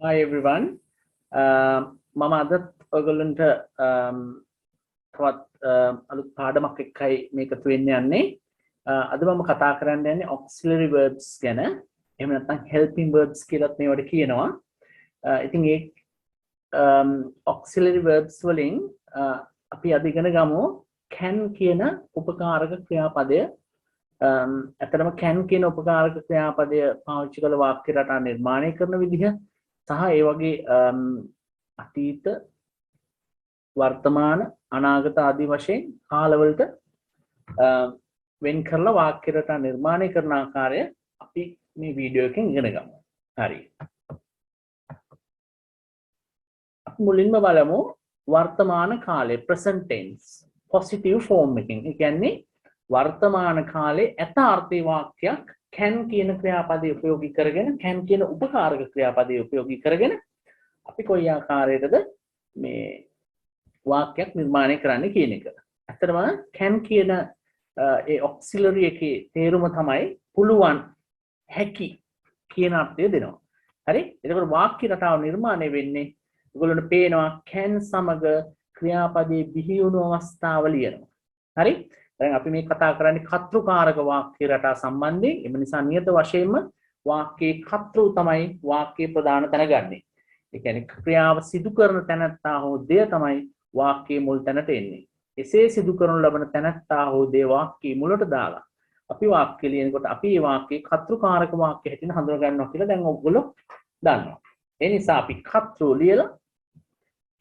Hi everyone. මම අදත් ඔයගොල්ලන්ට තවත් අලුත් පාඩමක් එක්කයි මේකතු වෙන්න යන්නේ. අද මම කතා කරන්න යන්නේ auxiliary verbs ගැන. එහෙම නැත්නම් helping verbs කියලාත් මේවට කියනවා. ඉතින් ඒ auxiliary verbs වලින් අපි අද ඉගෙන ගමු can කියන උපකාරක ක්‍රියාපදය. ඇත්තටම can කියන උපකාරක ක්‍රියාපදය පාවිච්චි කරලා වාක්‍ය රටා නිර්මාණය කරන විදිහ සහ ඒ වගේ අතීත වර්තමාන අනාගත ආදී වශයෙන් කාලවලට වෙන් කරලා වාක්‍ය රටා නිර්මාණය කරන ආකාරය අපි මේ වීඩියෝ එකෙන් ඉගෙන ගමු. හරි. අපි මුලින්ම බලමු වර්තමාන කාලේ present tense positive form එකෙන්. ඒ කියන්නේ වර්තමාන කාලේ යථාර්ථී වාක්‍යයක් can කියන ක්‍රියාපදය උපයෝගී කරගෙන can කියන උපකාරක ක්‍රියාපදය උපයෝගී කරගෙන අපි කොයි ආකාරයකටද මේ වාක්‍යයක් නිර්මාණය කරන්න කියන එක. ඇත්තටම can කියන ඒ auxiliary එකේ තේරුම තමයි පුළුවන් හැකි කියන අර්ථය දෙනවා. හරි? එතකොට වාක්‍ය රටාව නිර්මාණය වෙන්නේ ඔයගොල්ලන්ට පේනවා can සමග ක්‍රියාපදයේ බිහි වුණු අවස්ථාව ලියනවා. හරි? දැන් අපි මේ කතා කරන්නේ කර්තෘකාරක වාක්‍ය රටා සම්බන්ධයෙන්. එම නිසා නියත වශයෙන්ම වාක්‍යයේ කර්තෘ තමයි වාක්‍යයේ ප්‍රධාන තැන ගන්නෙ. ඒ කියන්නේ ක්‍රියාව සිදු කරන තැනැත්තා හෝ දෙය තමයි වාක්‍යයේ මුල් තැනට එන්නේ. එසේ සිදු කරනු ලබන තැනැත්තා හෝ දෙය වාක්‍යයේ මුලට දාලා අපි වාක්‍ය ලියනකොට අපි මේ වාක්‍යයේ කර්තෘකාරක වාක්‍ය හැටියට හඳුනා ගන්නවා කියලා දැන් ඔයගොල්ලෝ දන්නවා. ඒ නිසා අපි කර්තෘ ලියලා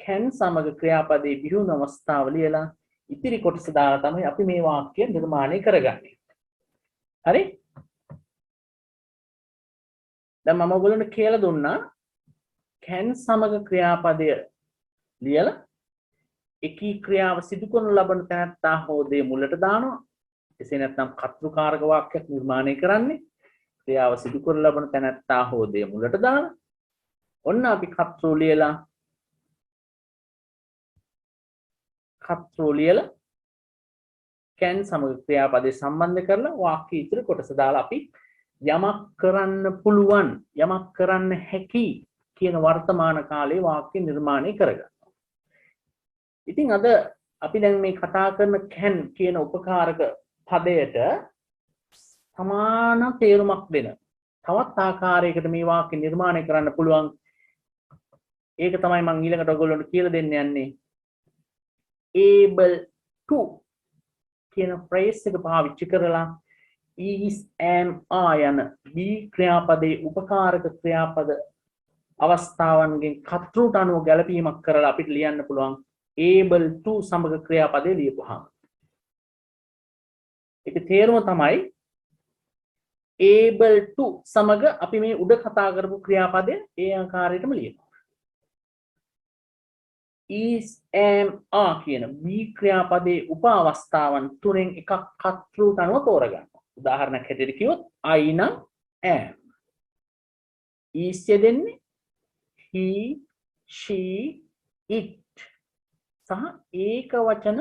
can සමග ක්‍රියාපදයේ බිහි වුණු අවස්ථාව ලියලා ඉතිරි කොටස දාලා තමයි අපි මේ වාක්‍ය නිර්මාණය කරගන්නේ. හරි? දැන් මම ඔයගොල්ලන්ට කියලා දුන්නා can සමග ක්‍රියාපදය ලියලා එකී ක්‍රියාව සිදු කරනු ලබන තැනැත්තා හෝ දේ මුලට දානවා. එසේ නැත්නම් කර්තෘකාරක වාක්‍යයක් නිර්මාණය කරන්නේ ක්‍රියාව සිදු කරනු ලබන තැනැත්තා හෝ දේ මුලට දාලා ඔන්න අපි කර්තෘ ලියලා can සමග ක්‍රියාපදේ සම්බන්ධ කරලා වාක්‍ය ඉදිරි කොටස දාලා අපි යමක් කරන්න පුළුවන් යමක් කරන්න හැකි කියන වර්තමාන කාලේ වාක්‍ය නිර්මාණය කරගන්නවා. ඉතින් අද අපි දැන් මේ කතා කරන can කියන උපකාරක පදයට සමාන තේරුමක් දෙන තවත් ආකාරයකට මේ වාක්‍ය නිර්මාණය කරන්න පුළුවන්. ඒක තමයි මම ඊළඟට ඔයගොල්ලන්ට කියලා දෙන්න යන්නේ. able to කියන phrase එක පාවිච්චි කරලා is am are යන be ක්‍රියාපදයේ උපකාරක ක්‍රියාපද අවස්ථාවන්ගෙන් කර්තෘට අනුව ගැලපීමක් කරලා අපිට ලියන්න පුළුවන් able to සමග ක්‍රියාපදේ ලියපුවාම. ඒක තේරුම තමයි able to සමග අපි මේ උඩ කතා කරපු ක්‍රියාපදය ඒ ආකාරයටම ලියනවා. is am are කියන be ක්‍රියාපදයේ උප අවස්ථාවන් තුනෙන් එකක් කර්තෘට අනුව තෝරගන්නවා. උදාහරණයක් හැටියට කිව්වොත් I නම් am. is දෙන්නේ he she it සහ ඒක වචන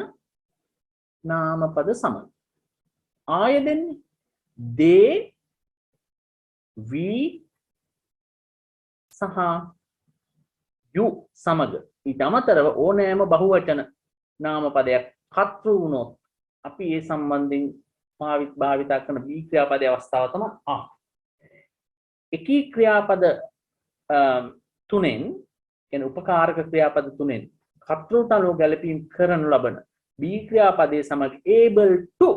නාමපද සමග. ආය දෙන්නේ they we සහ you සමග. ඊට අමතරව ඕනෑම බහුවචන නාමපදයක් කර්තෘ වුණොත් අපි ඒ සම්බන්ධයෙන් භාවිතා කරන be ක්‍රියාපදයේ අවස්ථාව තමයි are. එකී ක්‍රියාපද තුනෙන් කියන්නේ උපකාරක ක්‍රියාපද තුනෙන් කර්තෘට අනුව ගැලපීම් කරනු ලබන be ක්‍රියාපදයේ සමග able to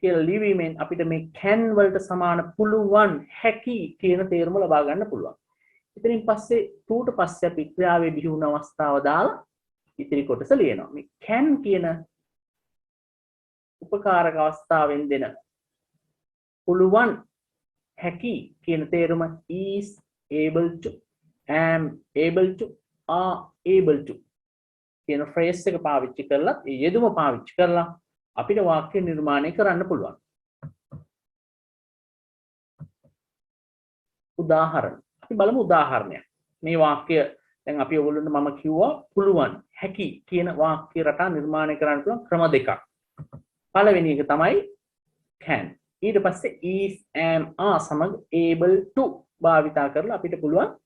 කියලා ලිවීමෙන් අපිට මේ can වලට සමාන පුළුවන් හැකි කියන තේරුම ලබා ගන්න පුළුවන්. ඉතින් පස්සේ to ට පස්සේ අපි ක්‍රියාවේ බිහි වුණ අවස්ථාව දාලා ඉතිරි කොටස ලියනවා. මේ can කියන උපකාරක අවස්ථාවෙන් දෙන පුළුවන් හැකි කියන තේරුම is able to am able to are able to කියන phrase එක පාවිච්චි කරලා ඒ යෙදුම පාවිච්චි කරලා අපිට වාක්‍ය නිර්මාණය කරන්න පුළුවන්. උදාහරණ අපි බලමු උදාහරණයක්. මේ වාක්‍ය දැන් අපි ඔයගොල්ලන්ට මම කිව්වා පුළුවන් හැකි කියන වාක්‍ය රටා නිර්මාණය කරන්න පුළුවන් ක්‍රම දෙකක්. පළවෙනි එක තමයි can. ඊට පස්සේ is am are සමග able to භාවිතා කරලා අපිට පුළුවන්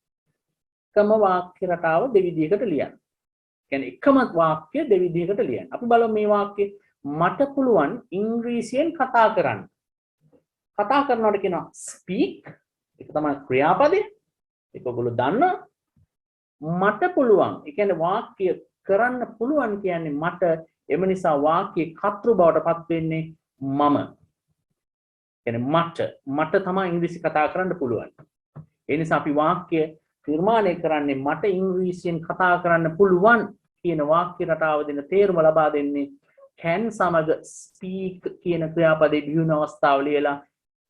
එකම වාක්‍ය රටාව දෙවිදිහකට ලියන්න. කියන්නේ එකම වාක්‍ය දෙවිදිහකට ලියන්න. අපි බලමු මේ වාක්‍ය මට පුළුවන් ඉංග්‍රීසියෙන් කතා කරන්න. කතා කරනවට කියනවා speak. ඒක තමයි ක්‍රියාපදය. ඒක ඔයගොල්ලෝ දන්නවා. මට පුළුවන්. ඒ කියන්නේ වාක්‍ය කරන්න පුළුවන් කියන්නේ මට. එම නිසා වාක්‍යයේ කර්තෘ බවට පත් වෙන්නේ මම. කියන්නේ මට තමයි ඉංග්‍රීසි කතා කරන්න පුළුවන්. ඒ නිසා අපි වාක්‍ය නිර්මාණය කරන්නේ මට ඉංග්‍රීසියෙන් කතා කරන්න පුළුවන් කියන වාක්‍ය රටාව දෙන තේරුම ලබා දෙන්නේ can සමග speak කියන ක්‍රියාපදයේ බිහිවන අවස්ථාව ලියලා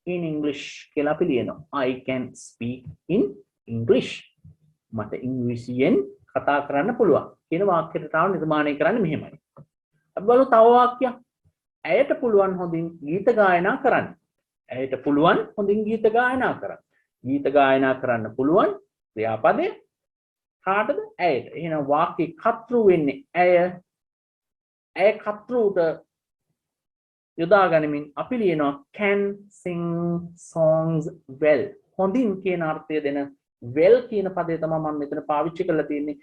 in English කියලා අපි ලියනවා. I can speak in English. මට ඉංග්‍රීසියෙන් කතා කරන්න පුළුවන් කියන වාක්‍ය රටාව නිර්මාණය කරන්නේ මෙහෙමයි. අපි බලමු තව වාක්‍යයක්. ඇයට පුළුවන් හොඳින් ගීත ගායනා කරන්න. ඇයට පුළුවන් හොඳින් ගීත ගායනා කරන්න. ගීත ගායනා කරන්න පුළුවන් ක්‍රියාපදය කාටද? ඇයට. එහෙනම් වාක්‍යයේ කර්තෘ වෙන්නේ ඇය. ඇය කර්තෘට යොදා ගනිමින් අපි ලියනවා can sing songs well. හොඳින් කියන අර්ථය දෙන well කියන පදය තමයි මම මෙතන පාවිච්චි කරලා තියෙන්නේ.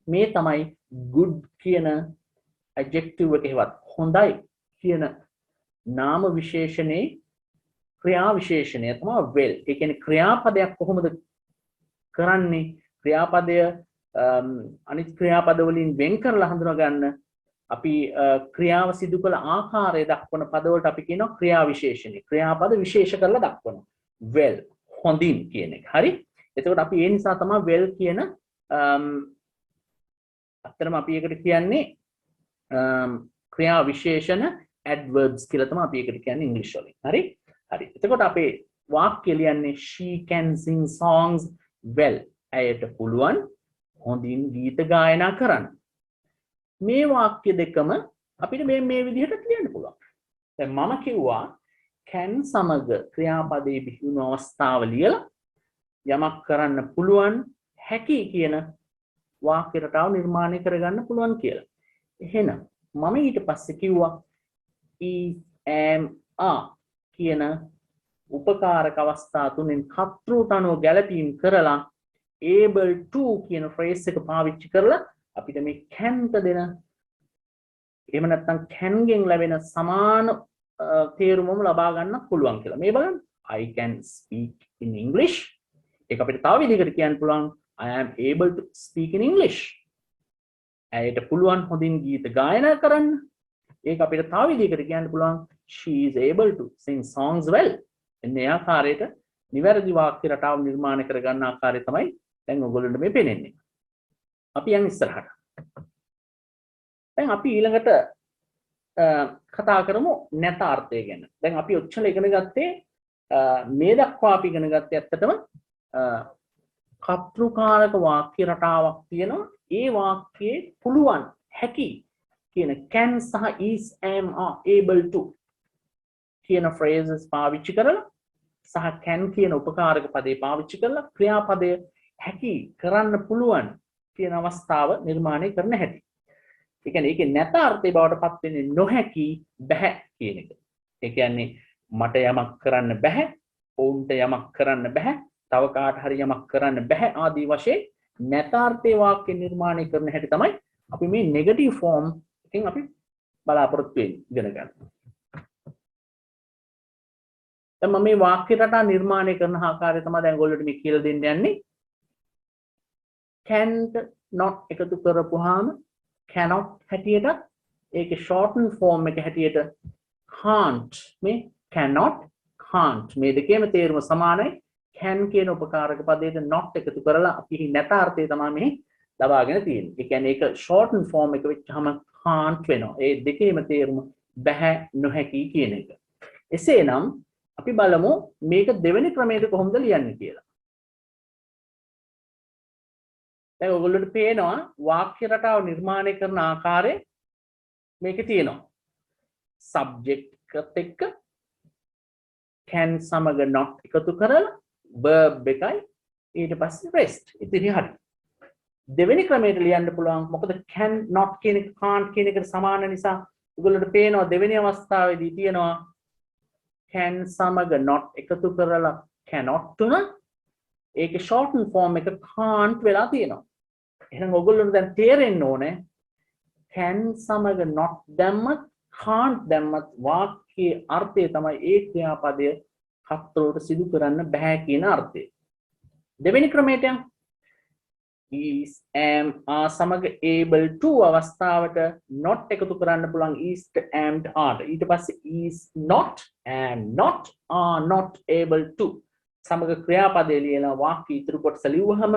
මේ තමයි good කියන adjective එකේවත් හොඳයි කියන නාම විශේෂණේ ක්‍රියා විශේෂණය තමයි well. ඒ කියන්නේ ක්‍රියාපදයක් කොහොමද කරන්නේ? ක්‍රියාපදය අනිත් ක්‍රියාපද වලින් වෙන් කරලා හඳුනා ගන්න අපි ක්‍රියාව සිදු කළ ආකාරය දක්වන පදවලට අපි කියනවා ක්‍රියා විශේෂණය. ක්‍රියාපද විශේෂ කරලා දක්වනවා. well හොඳින් කියන එක. හරි? එතකොට අපි ඒ නිසා තමයි well කියන අත්‍තරම අපි ඒකට කියන්නේ ක්‍රියා විශේෂණ adverbs කියලා තමයි අපි ඒකට කියන්නේ ඉංග්‍රීසි වලින්. හරි? හරි. එතකොට අපේ වාක්‍ය ලියන්නේ she can sing songs well. ඇයට පුළුවන් හොඳින් ගීත ගායනා කරන්න. මේ වාක්‍ය දෙකම අපිට මේ විදිහට ලියන්න පුළුවන්. දැන් මම කිව්වා can සමග ක්‍රියාපදයේ බිහිවුණු අවස්ථාව ලියලා යමක් කරන්න පුළුවන් හැකි කියන වාක්‍ය රටාව නිර්මාණය කරගන්න පුළුවන් කියලා. එහෙනම් මම ඊට පස්සේ කිව්වා is am are කියන උපකාරක අවස්ථා තුනෙන් කර්තෘට අනුව ගැලපීම් කරලා able to කියන phrase එක පාවිච්චි කරලා අපිට මේ can ට දෙන එහෙම නැත්නම් can ගෙන් ලැබෙන සමාන තේරුමම ලබා ගන්න පුළුවන් කියලා. මේ බලන්න. I can speak in English. ඒක අපිට තව විදිහකට කියන්න පුළුවන් I am able to speak in English. ඇයට පුළුවන් හොඳින් ගීත ගායනා කරන්න. ඒක අපිට තව විදිහකට කියන්න පුළුවන් she is able to sing songs well. එන්නේ ආකාරයට නිවැරදි වාක්‍ය රටාව නිර්මාණය කර ගන්න ආකාරය තමයි දැන් ඔයගොල්ලන්ට මේ පේන්නේ. අපි යන් ඉස්සරහට. දැන් අපි ඊළඟට කතා කරමු නැත අර්ථය ගැන. දැන් අපි ඔච්චර ඉගෙන ගත්තේ මේ දක්වා අපි ඉගෙන ගත්තේ ඇත්තටම කර්තෘකාරක වාක්‍ය රටාවක් තියෙනවා. ඒ වාක්‍යයේ පුළුවන් හැකි කියන can සහ is am are able to කියන phrases පාවිච්චි කරලා සහ can කියන උපකාරක පදේ පාවිච්චි කරලා ක්‍රියාපදය හැකි කරන්න පුළුවන් කියන අවස්ථාව නිර්මාණය කරන හැටි. ඒ කියන්නේ ඒකේ නැත අර්ථය බවට පත් වෙන්නේ නොහැකි බෑ කියන එක. ඒ කියන්නේ මට යමක් කරන්න බෑ, ඔවුන්ට යමක් කරන්න බෑ, තව කාට හරි යමක් කරන්න බෑ ආදී වශයෙන් නැත අර්ථයේ වාක්‍ය නිර්මාණය කරන හැටි තමයි අපි මේ නෙගටිව් ෆෝම් එකෙන් අපි බලාපොරොත්තු වෙන්නේ ඉගෙන ගන්න. දැන් මම මේ වාක්‍ය රටා නිර්මාණය කරන ආකාරය තමයි දැන් ඔයගොල්ලෝට මේ කියලා දෙන්න යන්නේ. can't not එකතු කරපුවාම cannot හැටියට ඒකේ shorten form එක හැටියට can't මේ cannot can't මේ දෙකේම තේරුම සමානයි. can කියන උපකාරක පදයට not එකතු කරලා අපි නැත අර්ථය තමයි මේ ලබාගෙන තියෙන්නේ. ඒ කියන්නේ ඒක shorten form එක වෙච්චාම can't වෙනවා. ඒ දෙකේම තේරුම බෑ නොහැකි කියන එක. එසේනම් අපි බලමු මේක දෙවෙනි ක්‍රමයට කොහොමද ලියන්නේ කියලා. දැන් ඔයගොල්ලන්ට පේනවා වාක්‍ය රටාව නිර්මාණය කරන ආකාරය මේකේ තියෙනවා. subject එකත් එක්ක can සමග not එකතු කරලා verb එකයි ඊට පස්සේ rest. ඉතින් හරි. දෙවෙනි ක්‍රමයට ලියන්න පුළුවන්. මොකද can not කියන එක can't කියන එකට සමාන නිසා ඔයගොල්ලන්ට පේනවා දෙවෙනි අවස්ථාවේදී තියෙනවා can සමග not එකතු කරලා cannot තුන ඒකේ shorten form එක can't වෙලා තියෙනවා. එහෙනම් ඔයගොල්ලන්ට දැන් තේරෙන්න ඕනේ can සමග not දැම්මත් can't දැම්මත් වාක්‍යයේ අර්ථය තමයි ඒ ක්‍රියාපදය කතරොට සිදු කරන්න බෑ කියන අර්ථය. දෙවෙනි ක්‍රමයට යන්න. is am are සමග able to අවස්ථාවට not එකතු කරන්න පුළුවන් is am are. ඊට පස්සේ is not am not are not able to සමග ක්‍රියාපදේ ලියලා වාක්‍ය ඉතුරු කොටස ලියුවහම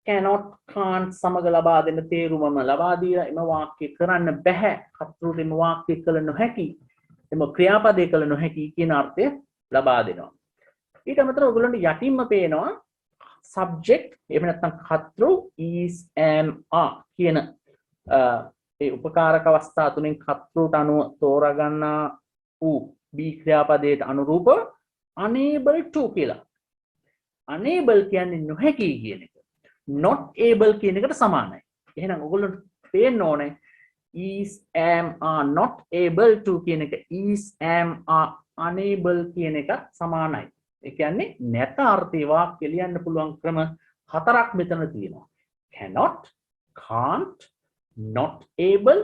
cannot can't සමග ලබා දෙන තේරුමම ලබා දීලා එම වාක්‍ය කරන්න බෑ. කතරොට එම වාක්‍ය කළ නොහැකි. එම ක්‍රියාපදේ කළ නොහැකි කියන අර්ථය ලබා දෙනවා. ඊට අමතරව ඔයගොල්ලන්ට යටින්ම පේනවා subject එහෙම නැත්නම් කතෘ is am are කියන ඒ උපකාරක අවස්ථා තුනෙන් කතෘට අනුව තෝරා ගන්නා වූ be ක්‍රියාපදයට අනුරූප unable to කියලා. unable කියන්නේ නොහැකි කියන එක. not able කියන එකට සමානයි. එහෙනම් ඔයගොල්ලන්ට පේන්න ඕනේ is am are not able to කියන එක is am are unable කියන එකත් සමානයි. ඒ කියන්නේ නැත අර්ථේ වාක්‍ය ලියන්න පුළුවන් ක්‍රම හතරක් මෙතන තියෙනවා. cannot, can't, not able,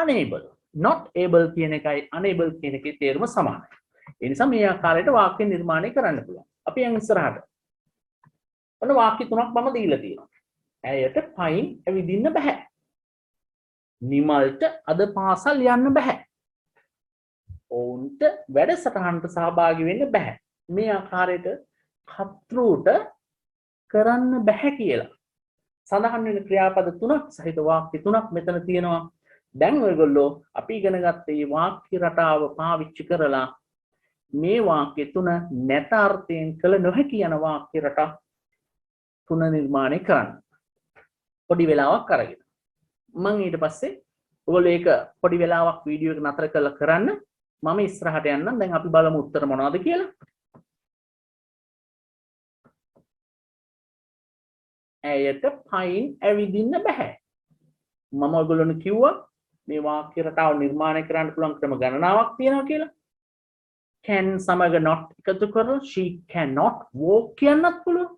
unable. not able කියන එකයි unable කියන එකේ තේරුම සමානයි. ඒ නිසා මේ ආකාරයට වාක්‍ය නිර්මාණය කරන්න පුළුවන්. අපි යන් ඉස්සරහට. ඔන්න වාක්‍ය තුනක් මම දීලා තියෙනවා. ඇයට පයින් ඇවිදින්න බෑ. නිමල්ට අද පාසල් යන්න බෑ. ඔවුන්ට වැඩසටහනට සහභාගී වෙන්න බෑ. මේ ආකාරයට කතෘට කරන්න බෑ කියලා සඳහන් වෙන ක්‍රියාපද තුනක් සහිත වාක්‍ය තුනක් මෙතන තියෙනවා. දැන් ඔයගොල්ලෝ අපි ඉගෙන ගත්ත මේ වාක්‍ය රටාව පාවිච්චි කරලා මේ වාක්‍ය තුන නැත අර්ථයෙන් කළ නොහැකි යන වාක්‍ය රටා තුන නිර්මාණය කරන්න. පොඩි වෙලාවක් අරගෙන මම ඊට පස්සේ ඔයගොල්ලෝ ඒක පොඩි වෙලාවක් වීඩියෝ එක නතර කරලා කරන්න. මම ඉස්සරහට යන්නම්. දැන් අපි බලමු උත්තර මොනවද කියලා. ඇයට පයින් ඇවිදින්න බෑ. මම ඔයගොල්ලන්ට කිව්වා මේ වාක්‍ය රටාව නිර්මාණය කරන්න පුළුවන් ක්‍රම ගණනාවක් තියෙනවා කියලා. can සමග not එකතු කරලා she cannot walk කියන්නත් පුළුවන්.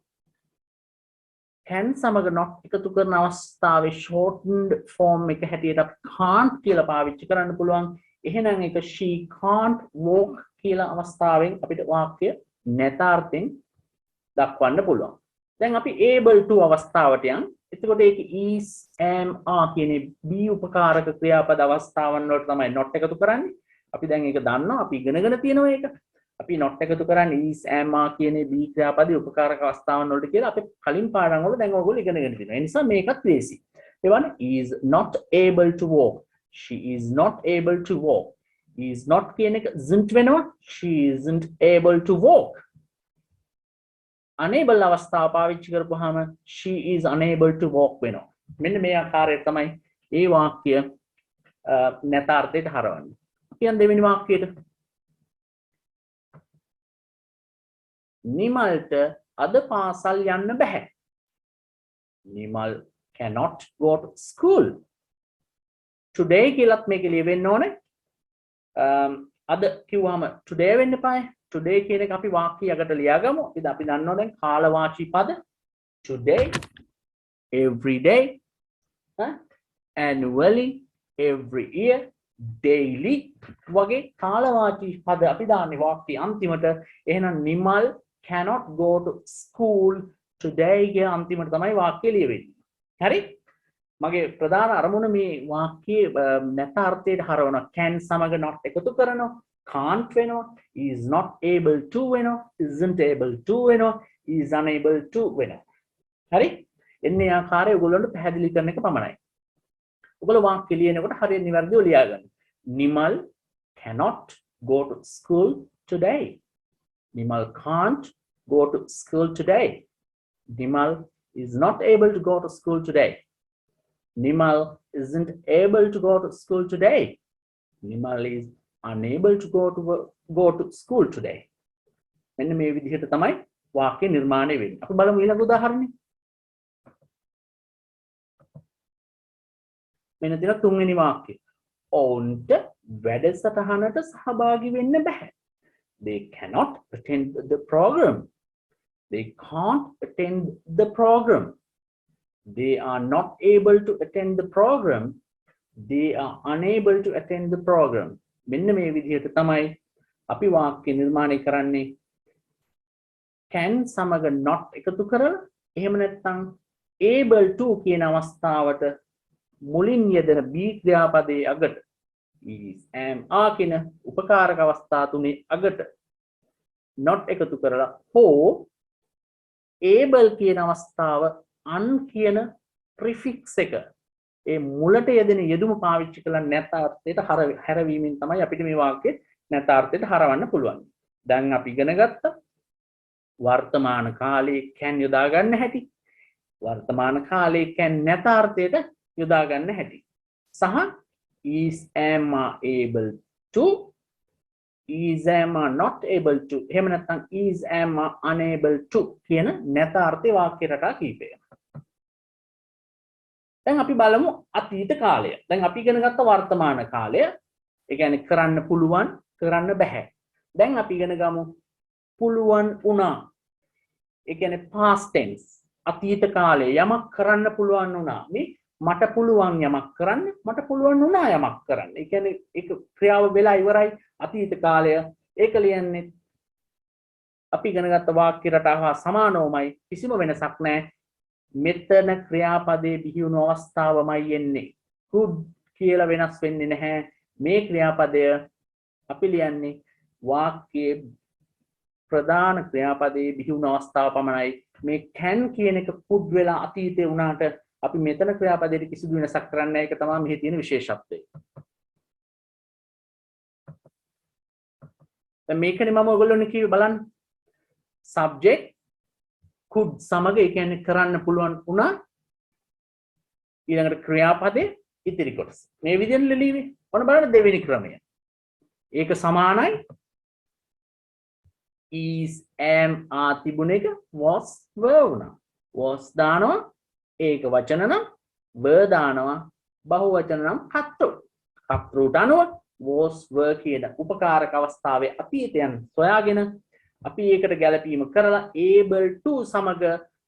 can සමග not එකතු කරන අවස්ථාවේ shortened form එක හැටියට can't කියලා පාවිච්චි කරන්න පුළුවන්. එහෙනම් ඒක she can't walk කියලා අවස්ථාවෙන් අපිට වාක්‍ය නැතාර්ථයෙන් දක්වන්න පුළුවන්. දැන් අපි able to අවස්ථාවට යන්. එතකොට ඒක is am are කියන be උපකාරක ක්‍රියාපද අවස්ථාවන් වලට තමයි not එකතු කරන්නේ. අපි දැන් ඒක දන්නවා. අපි ඉගෙනගෙන තියෙනවා ඒක. අපි not එකතු කරන්නේ is am are කියන be ක්‍රියාපද උපකාරක අවස්ථාවන් වලට කියලා අපි කලින් පාඩම් වල දැන් ඔයගොල්ලෝ ඉගෙනගෙන තියෙනවා. ඒ නිසා මේකත් ලේසි. ඒ වань is not able to walk. She is not able to walk. Is not කියන එක isn't වෙනවා. She isn't able to walk. unable අවස්ථාව පාවිච්චි කරපුවාම she is unable to walk වෙනවා. මෙන්න මේ ආකාරයට තමයි මේ වාක්‍ය නැතාර්ථයට හරවන්නේ. කියන් දෙවෙනි වාක්‍යයට නිමල්ට අද පාසල් යන්න බෑ. Nimal cannot go to school today කියලාත් මේක ලියවෙන්න ඕනේ. අද කිව්වම today වෙන්න එපායි. today කියන එක අපි වාක්‍ය යකට ලියාගමු. ඉතින් අපි දන්නවා දැන් කාලවාචී පද today, every day, annually, every year, daily වගේ කාලවාචී පද අපි දාන්නේ වාක්‍ය අන්තිමට. එහෙනම් Nimal cannot go to school today කියන අන්තිමට තමයි වාක්‍ය ලියවෙන්නේ. හරි? මගේ ප්‍රධාන අරමුණ මේ වාක්‍යයේ නැතාර්ථයට හරවන can සමග not එකතු කරනවා. can't වෙනවා, is not able to වෙනවා, isn't able to වෙනවා, is unable to වෙනවා. හරි? එන්නේ ආකාරය ඔයගොල්ලන්ට පැහැදිලි කරන එක පමණයි. ඔයගොල්ලෝ වාක්‍ය ලියනකොට හරියට නිවැරදිව ලියා ගන්න. Nimal cannot go to school today. Nimal can't go to school today. Nimal is not able to go to school today. Nimal isn't able to go to school today. Nimal is unable to go to school today. මෙන්න මේ විදිහට තමයි වාක්‍ය නිර්මාණය වෙන්නේ. අපි බලමු ඊළඟ උදාහරණය. මෙන්න තියෙන තුන්වෙනි වාක්‍යය. ඔවුන්ට වැඩසටහනට සහභාගී වෙන්න බෑ. They cannot attend the program. they can't attend the program. They are not able to attend the program. They are unable to attend the program. මෙන්න මේ විදිහට තමයි අපි වාක්‍ය නිර්මාණය කරන්නේ. can සමග not එකතු කරලා එහෙම නැත්නම් able to කියන අවස්ථාවට මුලින් යෙදෙන be ක්‍රියාපදයේ අගට is am are කියන උපකාරක අවස්ථා තුනේ අගට not එකතු කරලා හෝ able කියන අවස්ථාව un කියන prefix එක ඒ මුලට යෙදෙන යෙදුම පාවිච්චි කළ නැත අර්ථයට හැරවීමෙන් තමයි අපිට මේ වාක්‍යය නැත අර්ථයට හරවන්න පුළුවන්. දැන් අපි ඉගෙන ගත්තා වර්තමාන කාලයේ can යොදා ගන්න හැටි. වර්තමාන කාලයේ can නැත අර්ථයට යොදා ගන්න හැටි. සහ is am are able to is am are not able to එහෙම නැත්නම් is am are unable to කියන නැත අර්ථයේ වාක්‍ය රටා කීපය. දැන් අපි බලමු අතීත කාලය. දැන් අපි ඉගෙන ගත්ත වර්තමාන කාලය. ඒ කියන්නේ කරන්න පුළුවන්, කරන්න බෑ. දැන් අපි ඉගෙන ගමු පුළුවන් වුණා. ඒ කියන්නේ past tense. අතීත කාලේ යමක් කරන්න පුළුවන් වුණා. මේ මට පුළුවන් යමක් කරන්න, මට පුළුවන් වුණා යමක් කරන්න. ඒ කියන්නේ ඒක ක්‍රියාව වෙලා ඉවරයි අතීත කාලය. ඒක ලියන්නේ අපි ඉගෙන ගත්ත වාක්‍ය රටාව හා සමානවමයි. කිසිම වෙනසක් නැහැ. මෙතන ක්‍රියාපදයේ බිහි වුණු අවස්ථාවමයි එන්නේ. could කියලා වෙනස් වෙන්නේ නැහැ. මේ ක්‍රියාපදය අපි ලියන්නේ වාක්‍යයේ ප්‍රධාන ක්‍රියාපදයේ බිහි වුණු අවස්ථාව පමණයි. මේ can කියන එක could වෙලා අතීතේ වුණාට අපි මෙතන ක්‍රියාපදයේ කිසිදු වෙනසක් කරන්නේ නැහැ. ඒක තමයි මෙහි තියෙන විශේෂත්වය. දැන් මේකනේ මම ඔයගොල්ලෝනේ කිව්වේ බලන්න. subject could සමග ඒ කියන්නේ කරන්න පුළුවන් වුණා. ඊළඟට ක්‍රියාපදේ ඉතිරි කොටස. මේ විදිහෙන් ලියන්නේ. ඔන්න බලන්න දෙවෙනි ක්‍රමය. ඒක සමානයි is am are තිබුණ එක was were වුණා. was දානවා ඒක වචන නම් were දානවා බහු වචන නම් කර්තෘ. කර්තෘට අනුව was were කියන උපකාරක අවස්ථාවේ අතීතයන් සොයාගෙන අපි ඒකට ගැලපීම කරලා able to සමග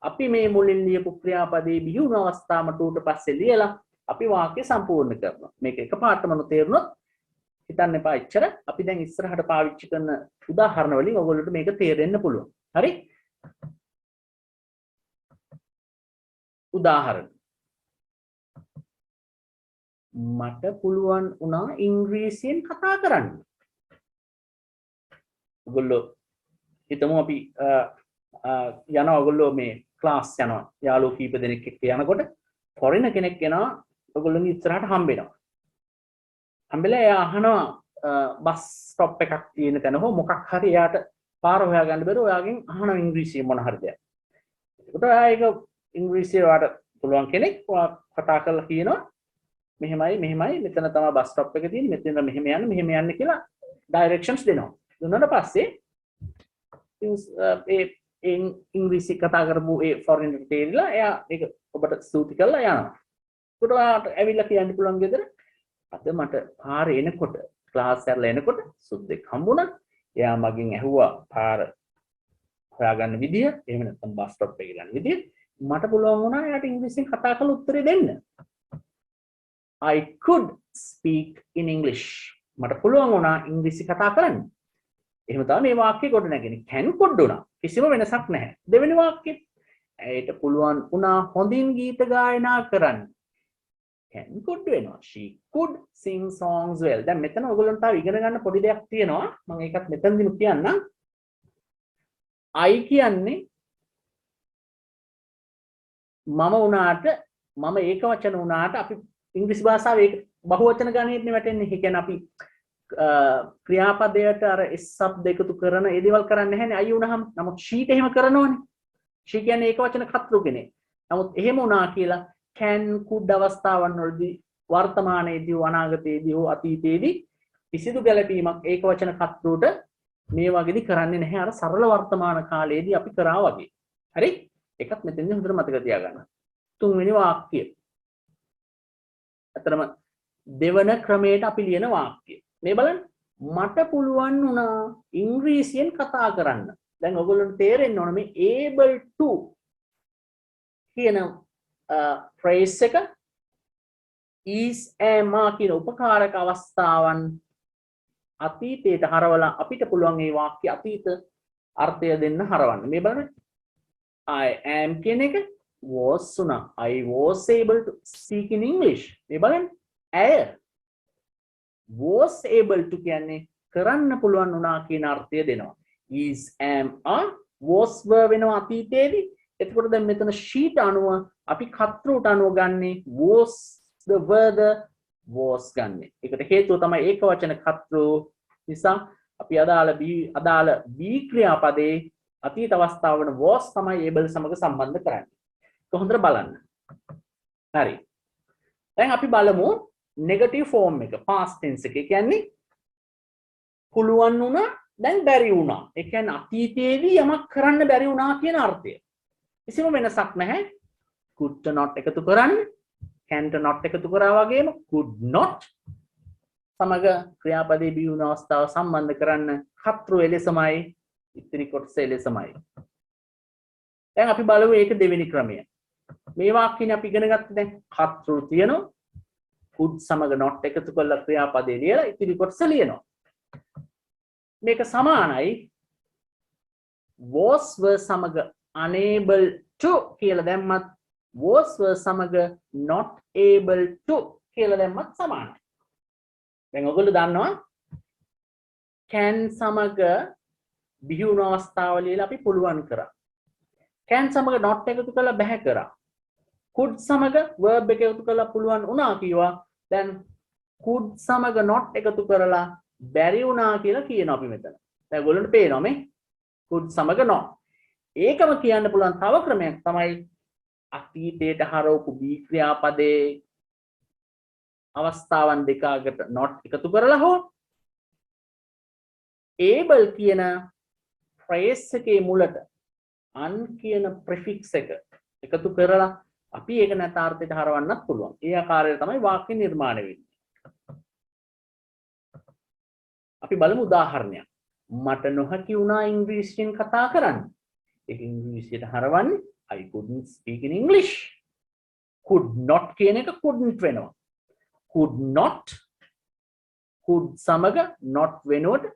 අපි මේ මුලින් ලියපු ක්‍රියාපදයේ බිහි වුණු අවස්ථාවම ටූට පස්සේ ලියලා අපි වාක්‍ය සම්පූර්ණ කරනවා. මේක එකපාරටම නොතේරුණොත් හිතන්න එපා එච්චර. අපි දැන් ඉස්සරහට පාවිච්චි කරන උදාහරණ වලින් ඔයගොල්ලන්ට මේක තේරෙන්න පුළුවන්. හරි? උදාහරණ. මට පුළුවන් වුණා ඉංග්‍රීසියෙන් කතා කරන්න. ඔයගොල්ලෝ හිතමු අපි යනවා ඔයගොල්ලෝ මේ ක්ලාස් යනවා. යාළුවෝ කීප දෙනෙක් එක්ක යනකොට ෆොරින කෙනෙක් එනවා ඔයගොල්ලෝගේ ඉස්සරහට හම්බෙනවා. හම්බෙලා එයා අහනවා බස් ස්ටොප් එකක් තියෙන තැන හෝ මොකක් හරි එයාට පාර හොයාගන්න බැරුව ඔයාගෙන් අහනවා ඉංග්‍රීසියෙන් මොන හරි දෙයක්. ඒකට ඔයා ඒක ඉංග්‍රීසියෙන් ඔයාට පුළුවන් කෙනෙක් ඔයා කතා කරලා කියනවා මෙහෙමයි මෙතන තමයි බස් ස්ටොප් එක තියෙන්නේ මෙතන මෙහෙම යන්න කියලා ඩයිරෙක්ෂන්ස් දෙනවා. දුන්නාට පස්සේ ඉංග්‍රීසි කතා කරපු ඒ ෆොරිනර් තේරිලා එයා ඒක ඔබට ස්තුති කරලා යනවා. ඒකට ඔයාට ඇවිල්ලා කියන්න පුළුවන් ගෙදර අද මට පාරේ එනකොට ක්ලාස් කරලා එනකොට සුද්දෙක් හම්බුණා. එයා මගෙන් ඇහුවා පාර හොයාගන්න විදිය, එහෙම නැත්නම් බස් ස්ටොප් එකට යන විදිය. මට පුළුවන් වුණා එයාට ඉංග්‍රීසියෙන් කතා කරලා උත්තරේ දෙන්න. I could speak in English. මට පුළුවන් වුණා ඉංග්‍රීසි කතා කරන්න. එහෙම තමයි මේ වාක්‍යය ගොඩ නැගෙන්නේ. can could වුණා. කිසිම වෙනසක් නැහැ. දෙවෙනි වාක්‍යය. ඇයට පුළුවන් වුණා හොඳින් ගීත ගායනා කරන්න. can could වෙනවා. she could sing songs well. දැන් මෙතන ඔයගොල්ලන්ට තව ඉගෙන ගන්න පොඩි දෙයක් තියෙනවා. මම ඒකත් මෙතනදිම කියන්නම්. I කියන්නේ මම වුණාට මම ඒක වචන වුණාට අපි ඉංග්‍රීසි භාෂාවේ ඒක බහුවචන ගණනයටනේ වැටෙන්නේ. ඒ කියන්නේ අපි ක්‍රියාපදයට අර s શબ્ද එකතු කරන ඒ දේවල් කරන්නේ නැහැනේ I වුණාම. නමුත් she එහෙම කරනවනේ. she කියන්නේ ඒක වචන කර්තෘ කෙනෙක්. නමුත් එහෙම වුණා කියලා can could අවස්ථාවන් වලදී වර්තමානයේදී අනාගතයේදී හෝ අතීතයේදී කිසිදු ගැළපීමක් ඒක වචන කර්තෘට මේ වගේදී කරන්නේ නැහැ. අර සරල වර්තමාන කාලයේදී අපි කරා වගේ. හරි? ඒකත් මෙතෙන්දී හොඳට මතක තියාගන්න. තුන්වෙනි වාක්‍යය. අතරම දෙවන ක්‍රමයට අපි ලියන වාක්‍යය. මේ බලන්න. මට පුළුවන් වුණා ඉංග්‍රීසියෙන් කතා කරන්න. දැන් ඔයගොල්ලන්ට තේරෙන්න ඕන මේ able to කියන phrase එක is am are කියන උපකාරක අවස්ථාවන් අතීතයට හරවලා අපිට පුළුවන් මේ වාක්‍ය අතීත අර්ථය දෙන්න හරවන්න. මේ බලන්න. I am කියන එක was උනා. I was able to speak in English. මේ බලන්න. ඇය was able to කියන්නේ කරන්න පුළුවන් වුණා කියන අර්ථය දෙනවා. is am are was were වෙනවා අතීතයේදී. එතකොට දැන් මෙතන sheet අනුව අපි කතෘට අනුව ගන්නේ was the were the was ගන්නෙ. ඒකට හේතුව තමයි ඒක වචන කතෘ නිසා අපි අදාළ be ක්‍රියාපදේ අතීත අවස්ථාව වන was තමයි able සමග සම්බන්ධ කරන්නේ. කොහොමද බලන්න. හරි. දැන් අපි බලමු negative form එක past tense එක. ඒ කියන්නේ පුළුවන් වුණා දැන් බැරි වුණා. ඒ කියන්නේ අතීතයේදී යමක් කරන්න බැරි වුණා කියන අර්ථය. කිසිම වෙනසක් නැහැ. could to not එකතු කරන්න, can to not එකතු කරා වගේම could not සමග ක්‍රියාපදයේ බිහි වුණ අවස්ථාව සම්බන්ධ කරන්න කතෘ එලෙසමයි ඉතිරි කොටස එලෙසමයි. දැන් අපි බලමු ඒක දෙවෙනි ක්‍රමය. මේ වාක්‍යනේ අපි ඉගෙන ගත්තේ දැන් කතෘ තියෙනවා. could සමග not එකතු කරලා ක්‍රියාපදේ ලියලා ඉතිරි කොටස ලියනවා. මේක සමානයි was were සමග unable to කියලා දැම්මත් was were සමග not able to කියලා දැම්මත් සමානයි. දැන් ඔයගොල්ලෝ දන්නවා can සමග බිහි වුණු අවස්ථාව ලියලා අපි පුළුවන් කරා. can සමග not එකතු කරලා බැහැ කරා. could සමග verb එක එකතු කරලා පුළුවන් වුණා කිව්වා. දැන් could සමග not එකතු කරලා බැරි වුණා කියලා කියනවා අපි මෙතන. දැන් ඔයගොල්ලන්ට පේනවා මේ could සමග not. ඒකම කියන්න පුළුවන් තව ක්‍රමයක් තමයි අතීතයට හරවපු be ක්‍රියාපදේ අවස්ථාවන් දෙකකට not එකතු කරලා හෝ able කියන phrase එකේ මුලට un කියන prefix එක එකතු කරලා අපි ඒක නැතාර්ථයට හරවන්නත් පුළුවන්. ඒ ආකාරයට තමයි වාක්‍ය නිර්මාණය වෙන්නේ. අපි බලමු උදාහරණයක්. මට නොහැකි වුණා ඉංග්‍රීසියෙන් කතා කරන්න. ඒක ඉංග්‍රීසියට හරවන්නේ I couldn't speak in English. could not කියන එක couldn't වෙනවා. could not could සමග not වෙනකොට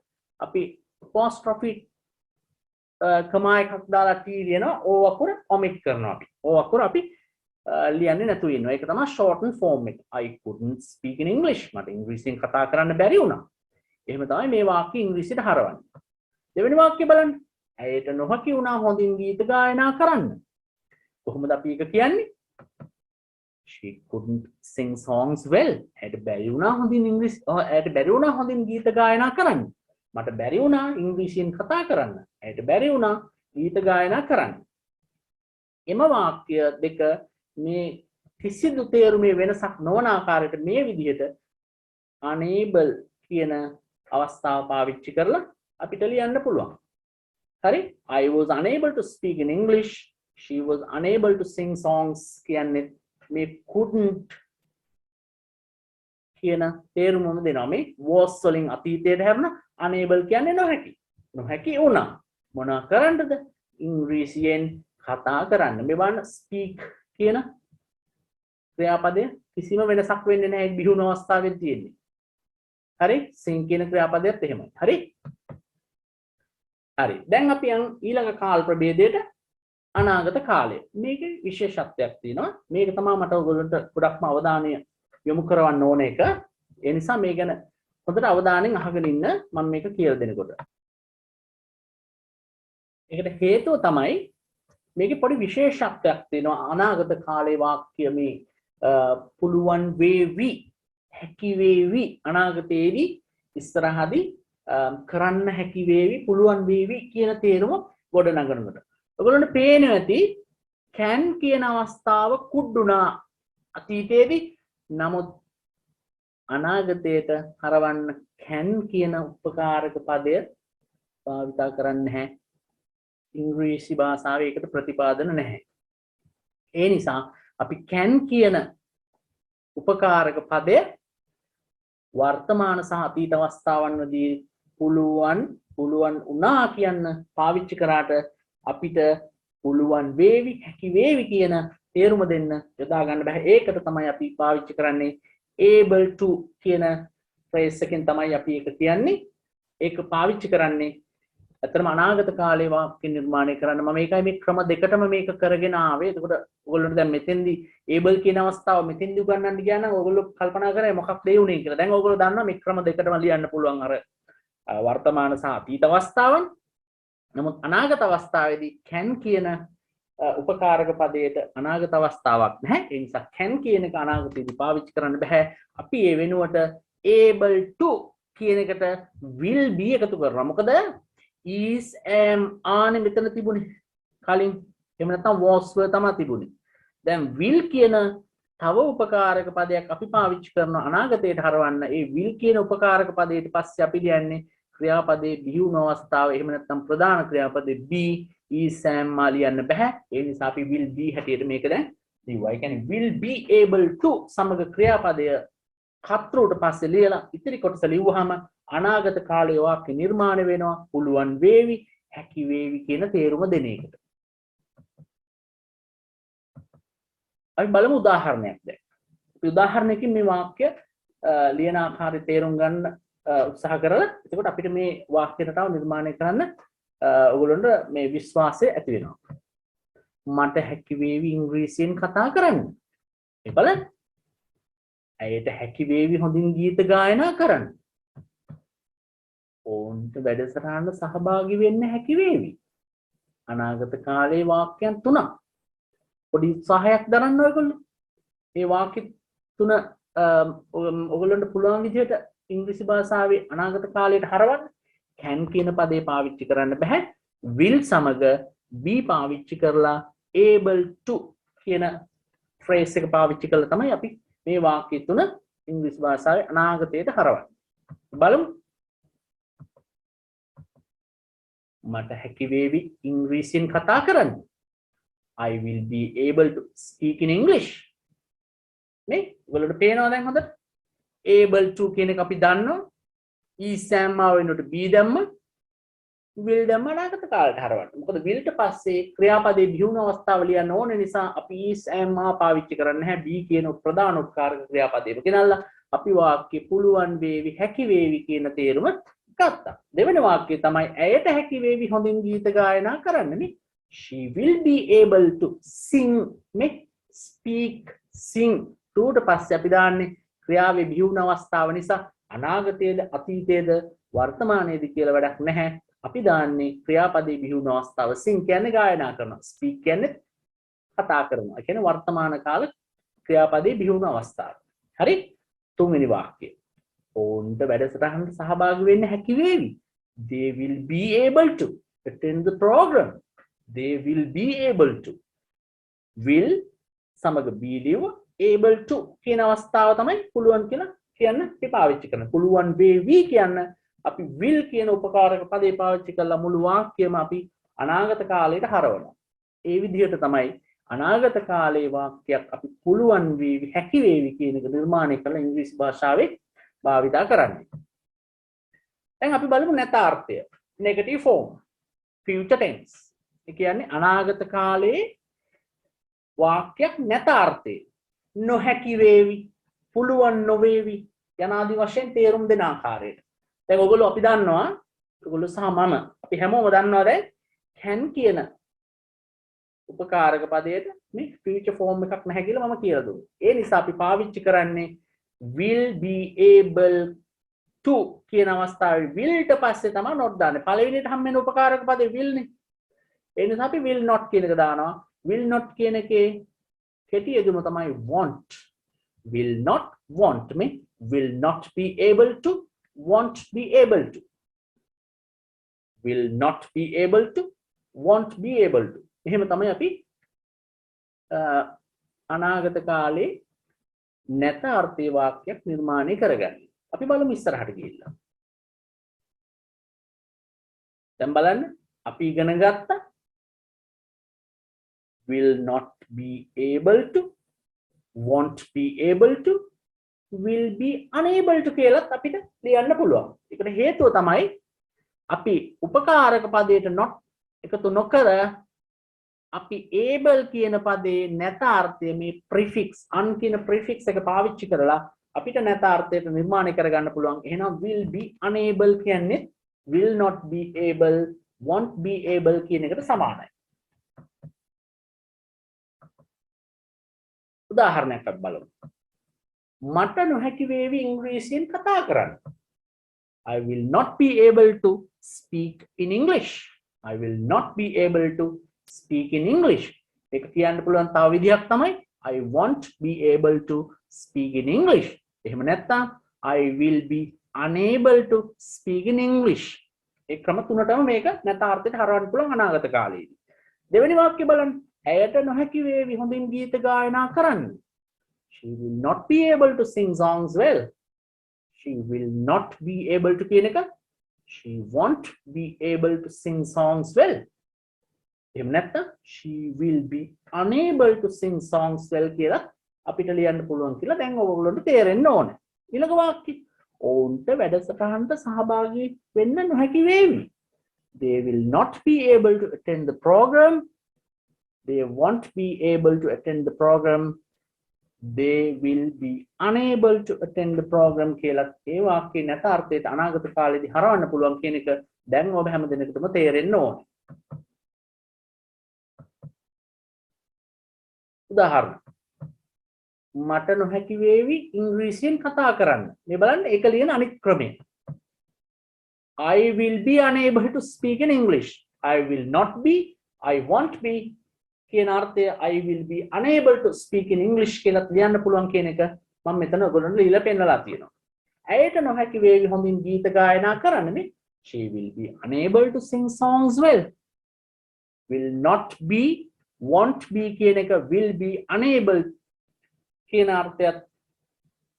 අපි apostrophe කමා එකක් දාලා t ලියනවා. o අකුර omit කරනවා අපි. o අකුර අපි ලියන්නේ නැතුව ඉන්නවා. ඒක තමයි shorten form එක. I couldn't speak in English. මට ඉංග්‍රීසියෙන් කතා කරන්න බැරි වුණා. එහෙම තමයි මේ වාක්‍ය ඉංග්‍රීසියට හරවන්නේ. දෙවෙනි වාක්‍ය බලන්න. ඇයට නොහැකි වුණා හොඳින් ගීත ගායනා කරන්න. කොහොමද අපි ඒක කියන්නේ? She couldn't sing songs well. ඇයට බැරි වුණා හොඳින් ගීත ගායනා කරන්න. මට බැරි වුණා ඉංග්‍රීසියෙන් කතා කරන්න. ඇයට බැරි වුණා ගීත ගායනා කරන්න. එම වාක්‍ය දෙක මේ කිසිදු තේරුමේ වෙනසක් නොවන ආකාරයට මේ විදිහට unable කියන අවස්ථාව පාවිච්චි කරලා අපිට ලියන්න පුළුවන්. හරි? I was unable to speak in English. She was unable to sing songs කියන්නේ මේ couldn't කියන තේරුමම දෙනවා. මේ was වලින් අතීතයට හැරුණා. unable කියන්නේ නොහැකි. නොහැකි වුණා. මොනවා කරන්නද? ඉංග්‍රීසියෙන් කතා කරන්න. මේ බලන්න speak කියන ක්‍රියාපදය කිසිම වෙනසක් වෙන්නේ නැහැ බිහුණු අවස්ථාවෙත් තියෙන්නේ. හරි? sing කියන ක්‍රියාපදයත් එහෙමයි. හරි? හරි. දැන් අපි යන් ඊළඟ කාල ප්‍රභේදයට අනාගත කාලය. මේකේ විශේෂත්වයක් තියෙනවා. මේක තමයි මට ඔයගොල්ලන්ට ගොඩක්ම අවධානය යොමු කරවන්න ඕන එක. ඒ නිසා මේ ගැන හොඳට අවධානයෙන් අහගෙන ඉන්න මම මේක කියලා දෙනකොට. ඒකට හේතුව තමයි මේකේ පොඩි විශේෂත්වයක් තියෙනවා. අනාගත කාලේ වාක්‍ය මේ පුළුවන් වේවි, හැකි වේවි, අනාගතයේදී ඉස්සරහදී කරන්න හැකි වේවි, පුළුවන් වේවි කියන තේරුම ගොඩ නගනකොට. ඔයගොල්ලන්ට පේනවා ඇති can කියන අවස්ථාව could උනා අතීතයේදී. නමුත් අනාගතයට හරවන්න can කියන උපකාරක පදය භාවිත කරන්නේ නැහැ. ඉංග්‍රීසි භාෂාවේ ඒකට ප්‍රතිපාදන නැහැ. ඒ නිසා අපි can කියන උපකාරක පදය වර්තමාන සහ අතීත අවස්ථාවන්වලදී පුළුවන් පුළුවන් වුණා කියන්න පාවිච්චි කරාට අපිට පුළුවන් වේවි හැකි වේවි කියන තේරුම දෙන්න යොදා ගන්න බෑ. ඒකට තමයි අපි පාවිච්චි කරන්නේ able to කියන phrase එකෙන් තමයි අපි ඒක කියන්නේ. ඒක පාවිච්චි කරන්නේ අතරම අනාගත කාලේ වාක්‍ය නිර්මාණය කරන්න. මම මේකයි මේ ක්‍රම දෙකටම මේක කරගෙන ආවේ. එතකොට ඔයගොල්ලන්ට දැන් මෙතෙන්දී able කියන අවස්ථාව මෙතෙන්දී උගන්වන්න ගියා නම් ඔයගොල්ලෝ කල්පනා කරේ මොකක්ද ඒ උනේ කියලා. දැන් ඔයගොල්ලෝ දන්නවා මේ ක්‍රම දෙකටම ලියන්න පුළුවන් අර වර්තමාන සහ අතීත අවස්ථාවන්. නමුත් අනාගත අවස්ථාවේදී can කියන උපකාරක පදයට අනාගත අවස්ථාවක් නැහැ. ඒ නිසා can කියන එක අනාගතයේදී පාවිච්චි කරන්න බෑ. අපි ඒ වෙනුවට able to කියන එකට will be එකතු කරනවා. මොකද is am ආනේ මෙතන තිබුණේ කලින්. එහෙම නැත්නම් was were තමයි තිබුණේ. දැන් will කියන තව උපකාරක පදයක් අපි පාවිච්චි කරන අනාගතයට හරවන්න. ඒ will කියන උපකාරක පදයට පස්සේ අපි ලියන්නේ ක්‍රියාපදයේ බිහි වුණු අවස්ථාව. එහෙම නැත්නම් ප්‍රධාන ක්‍රියාපදයේ be is am මා ලියන්න බෑ. ඒ නිසා අපි will be හැටියට මේක දැන් ලියුවා. ඒ කියන්නේ will be able to සමග ක්‍රියාපදය කර්තෘට පස්සේ ලියලා ඉතිරි කොටස ලිව්වහම අනාගත කාලයේ වාක්‍ය නිර්මාණය වෙනවා. පුළුවන් වේවි හැකි වේවි කියන තේරුම දෙන එකට. අපි බලමු උදාහරණයක් දැන්. අපි උදාහරණයකින් මේ වාක්‍ය ලියන ආකාරය තේරුම් ගන්න උත්සාහ කරලා එතකොට අපිට මේ වාක්‍ය රටාව නිර්මාණය කරන්න ඔයගොල්ලන්ට මේ විශ්වාසය ඇති වෙනවා. මට හැකි වේවි ඉංග්‍රීසියෙන් කතා කරන්න. ඒ බලන්න. ඇයට හැකි වේවි හොඳින් ගීත ගායනා කරන්න. ඕන්ට වැඩසටහන සහභාගී වෙන්න හැකි වේවි. අනාගත කාලයේ වාක්‍යයන් තුනක්. පොඩි උත්සාහයක් දරන්න ඔයගොල්ලෝ. මේ වාක්‍ය තුන ඔයගොල්ලන්ට පුළුවන් විදිහට ඉංග්‍රීසි භාෂාවේ අනාගත කාලයට හරවන්න. can කියන පදේ පාවිච්චි කරන්න බෑ. will සමග be පාවිච්චි කරලා able to කියන phrase එක පාවිච්චි කරලා තමයි අපි මේ වාක්‍ය තුන ඉංග්‍රීසි භාෂාවේ අනාගතයට හරවන්නේ. බලමු. මට හැකි වේවි ඉංග්‍රීසියෙන් කතා කරන්න. I will be able to speak in English. මේ ඔයගොල්ලන්ට පේනවා දැන් හොඳට? able to කියන එක අපි දන්නවා. is am වෙනුවට be දැම්ම will දැම්ම අනාගත කාලයට හරවන්න. මොකද will ට පස්සේ ක්‍රියාපදයේ බිහි වුණු අවස්ථාව ලියන්න ඕන නිසා අපි is am පාවිච්චි කරන්නේ නැහැ. be කියන ප්‍රධාන උත්කාරක ක්‍රියාපදයේම ගෙනල්ලා අපි වාක්‍ය පුළුවන් වේවි හැකි වේවි කියන තේරුම ගත්තා. දෙවෙනි වාක්‍යය තමයි ඇයට හැකි වේවි හොඳින් ගීත ගායනා කරන්න නේ. She will be able to sing මේ speak sing ට පස්සේ අපි දාන්නේ ක්‍රියාවේ බිහි වුණු අවස්ථාව නිසා අනාගතයේද අතීතයේද වර්තමානයේද කියලා වැඩක් නැහැ. අපි දාන්නේ ක්‍රියාපදයේ බිහි වුණු අවස්ථාව. sing කියන්නේ ගායනා කරනවා. speak කියන්නේ කතා කරනවා. ඒ කියන්නේ වර්තමාන කාල ක්‍රියාපදයේ බිහි වුණු අවස්ථාව. හරි? තුන්වෙනි වාක්‍යය. ඕන්ට වැඩසටහනට සහභාගී වෙන්න හැකි වේවි. They will be able to attend the program. They will be able to. will සමග be ලියව able to කියන අවස්ථාව තමයි පුළුවන් කියලා කියන්න අපි පාවිච්චි කරන. පුළුවන් වේවි කියන්න අපි will කියන උපකාරක පදේ පාවිච්චි කරලා මුළු වාක්‍යයම අපි අනාගත කාලයට හරවනවා. ඒ විදිහට තමයි අනාගත කාලයේ වාක්‍යයක් අපි පුළුවන් වේවි හැකි වේවි කියන එක නිර්මාණය කරලා ඉංග්‍රීසි භාෂාවේ භාවිතා කරන්නේ. දැන් අපි බලමු නැතාර්ථය. negative form. future tense. ඒ කියන්නේ අනාගත කාලයේ වාක්‍යයක් නැතාර්ථය. නොහැකි වේවි, පුළුවන් නොවේවි යනාදී වශයෙන් තේරුම් දෙන ආකාරයට. දැන් ඔයගොල්ලෝ අපි දන්නවා, ඔයගොල්ලෝ සහ මම අපි හැමෝම දන්නවා දැන් can කියන උපකාරක පදයට මේ future form එකක් නැහැ කියලා මම කියලා දුන්නා. ඒ නිසා අපි පාවිච්චි කරන්නේ will be able to කියන අවස්ථාවේ will ට පස්සේ තමයි not දාන්නේ. පළවෙනියට හම් වෙන උපකාරක පදේ will නේ. ඒ නිසා අපි will not කියන එක දානවා. will not කියන එකේ කෙටි යෙදුම තමයි want. will not want me, will not be able to, won't be able to. will not be able to, won't be able to. එහෙම තමයි අපි අනාගත කාලේ නැත අර්ථයේ වාක්‍යයක් නිර්මාණය කරගන්නේ. අපි බලමු ඉස්සරහට ගිහිල්ලා. දැන් බලන්න අපි ඉගෙන ගත්තා will not be able to, won't be able to, will be unable to කියලාත් අපිට ලියන්න පුළුවන්. ඒකට හේතුව තමයි අපි උපකාරක පදයට not එකතු නොකර අපි able කියන පදේ නැත අර්ථය මේ prefix un කියන prefix එක පාවිච්චි කරලා අපිට නැත අර්ථයට නිර්මාණය කරගන්න පුළුවන්. එහෙනම් will be unable කියන්නේ will not be able, won't be able කියන එකට සමානයි. උදාහරණයක් අපි බලමු. මට නොහැකි වේවි ඉංග්‍රීසියෙන් කතා කරන්න. I will not be able to speak in English. I will not be able to speak in English. ඒක කියන්න පුළුවන් තව විදිහක් තමයි I won't be able to speak in English. එහෙම නැත්නම් I will be unable to speak in English. ඒ ක්‍රම තුනටම මේක නැත අර්ථයට හරවන්න පුළුවන් අනාගත කාලයේදී. දෙවෙනි වාක්‍ය බලන්න. ඇයට නොහැකි වේවි හොඳින් ගීත ගායනා කරන්න. She will not be able to sing songs well. She will not be able to කියන එක she won't be able to sing songs well. එහෙම නැත්නම් she will be unable to sing songs well කියලා අපිට ලියන්න පුළුවන් කියලා දැන් ඔයගොල්ලන්ට තේරෙන්න ඕනේ. ඊළඟ වාක්‍යය ඔවුන්ට වැඩසටහනට සහභාගී වෙන්න නොහැකි වේවි. They will not be able to attend the program. They won't be able to attend the program. They will be unable to attend the program කියලා ඒ වාක්‍යයේ නැත අර්ථයට අනාගත කාලෙදී හරවන්න පුළුවන් කියන එක දැන් ඔබ හැම දිනකටම තේරෙන්න ඕනේ. උදාහරණ මට නොහැකි වේවි ඉංග්‍රීසියෙන් කතා කරන්න. මේ බලන්න ඒක ලියන අනිත් ක්‍රමය. I will be unable to speak in English. I will not be, I won't be කියන අර්ථය I will be unable to speak in English කියලා ලියන්න පුළුවන් කියන එක මම මෙතන ඔයගොල්ලන්ට ලියලා පෙන්නලා තියෙනවා. ඇයට නොහැකි වේවි හොඳින් ගීත ගායනා කරන්න නේ. She will be unable to sing songs well. Will not be, won't be කියන එක will be unable කියන අර්ථයත්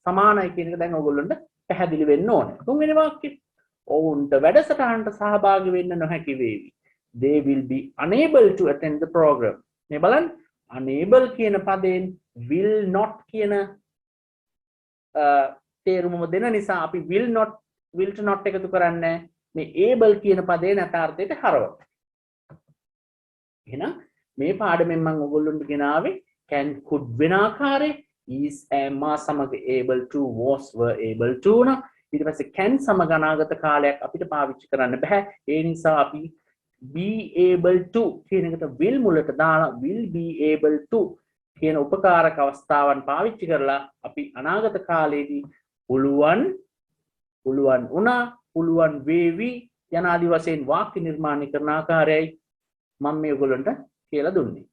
සමානයි කියන එක දැන් ඔයගොල්ලන්ට පැහැදිලි වෙන්න ඕනේ. තුන්වෙනි වාක්‍යය ඔවුන්ට වැඩසටහනට සහභාගී වෙන්න නොහැකි වේවි. They will be unable to attend the program. මේ බලන්න unable කියන පදයෙන් will not කියන තේරුමම දෙන නිසා අපි will to not එකතු කරන්නේ මේ able කියන පදේ නැත අර්ථයට හරවන්න. එහෙනම් මේ පාඩමෙන් මම ඔයගොල්ලන්ට ගෙනාවේ can could වෙන ආකාරයේ is am සමග able to was were able to න ඊට පස්සේ can සමග අනාගත කාලයක් අපිට පාවිච්චි කරන්න බෑ. ඒ නිසා අපි be able to කියන එකට will මුලට දාලා will be able to කියන උපකාරක අවස්ථාවන් පාවිච්චි කරලා අපි අනාගත කාලයේදී පුළුවන් වුණා පුළුවන් වේවි යනාදී වශයෙන් වාක්‍ය නිර්මාණය කරන ආකාරයයි මම මේ ඔයගොල්ලන්ට කියලා දුන්නේ.